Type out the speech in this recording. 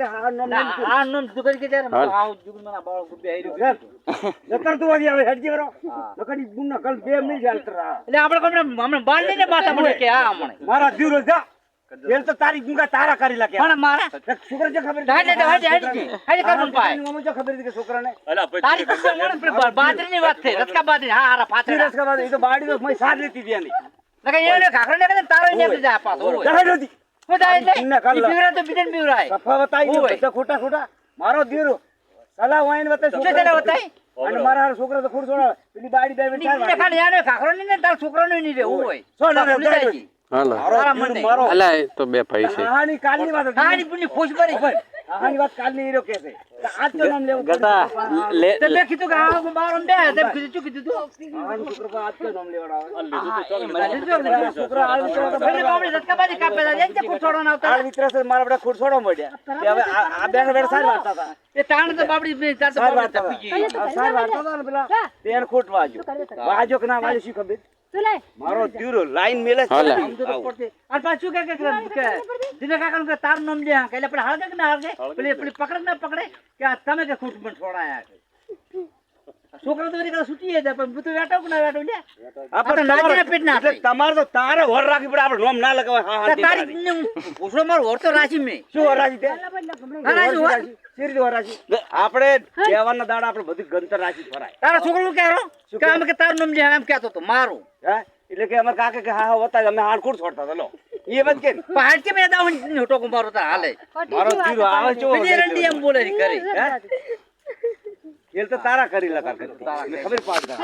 તે આ નામ આ નામ જુગર કે ત્યારે આવ જુગર મને બાળ ગુબે આઈ રહ્યો નકર તું આવી આવે હેડજી વરો નકર ઈ ગુના કલ બે મિલ જાલતરા એટલે આપણે હમણાં બાળ લઈને માથા પડે કે આ હમણે મારા દીરો જા એલ તો તારી ગુંગા તારા કરી લાગે પણ મારા છોકરા જે ખબર હાલે કરમન પાય મમ્મી જો ખબર હતી કે છોકરાને તારી કુસે મોણ બાજરીની વાત છે રસકા બાજરી હા હારા પાછળ રસકા બાદ એ તો બાડી તો મય સાથ લેતી દેની લગે એને ખાખરો ને કે તારો ને જા પાછો જહે નદી ખોદા એટલે પીવરા તો બીજન પીવરાય કફા બતાઈ બધા ખોટા ખોટા મારો દીરો સલા વાઈન વતે છોકરા બતાઈ અને મારા છોકરા તો ખોડ છોડા પેલી બાડી બે ને ખાલી આને ખાખરો ને તાર છોકરાનો ની રે હોય છોડ હાલો મારો અલા એ તો બે ભાઈ છે કહાની કાલની વાત ખાની પુની ખુશ ભરી કહાની વાત કાલની હીરો કે છે આજ તો નામ લેવું ગટા લે તે મેં કીધું કે આ બાર બે તે કીધું શું કીધું તું કહાની છોકરા આજ તો નામ લેવડાવે છોકરા આવી તો ભલે બાબડી રસકા બાજી કાપે જાય જે ખુશ છોડો ના આવતા આ મિત્ર છે મારા બધા ખોડ છોડવા મળ્યા કે હવે આ બેન વેર સાર વાળતા હતા એ તાણ તો બાબડી ચાર તો બાબડી તપી ગઈ સાર વાળતા હતા ને પેલા બેન ખોટ વાજો કે ના વાજો શી ખબર મારો દીરો લાઈન મેલે છે આમ તો પડતે આ પાછું કે દિને કાકા કે તાર નામ દે કે એટલે હાલ કે ના હાલ કે પેલી પકડ ના પકડે કે આ તમે કે ખુશ પણ છોડાયા છોકરા તો વરી છૂટી જાય પણ તું વેટો કે ના વેટો લે આપણે નાજે પેટ ના એટલે તમારે તો તારે વર રાખી પડે આપણે નામ ના લગાવે હા હા તારી પૂછો માર વર તો રાશી મે શું વર રાખી તે રાશી વર શેરી વર રાખી આપણે કહેવાના દાડા આપણે બધી ગંતર રાખી ફરાય તારા છોકરો કેરો કે આમ કે તાર નામ દે એમ કહેતો તો મારું હે એટલે કે અમાર કાકે કે હા હા વતા અમે હાડખોડ છોડતા હતા લો એ બત કે પહાડ કે મેં દાવણ ટોકો મારો તાર હાલે મારો જીરો આવે છો રંડી એમ બોલે ની કરી હે ખેલ તો તારા કરી લગા કરતી ખબર પાડતા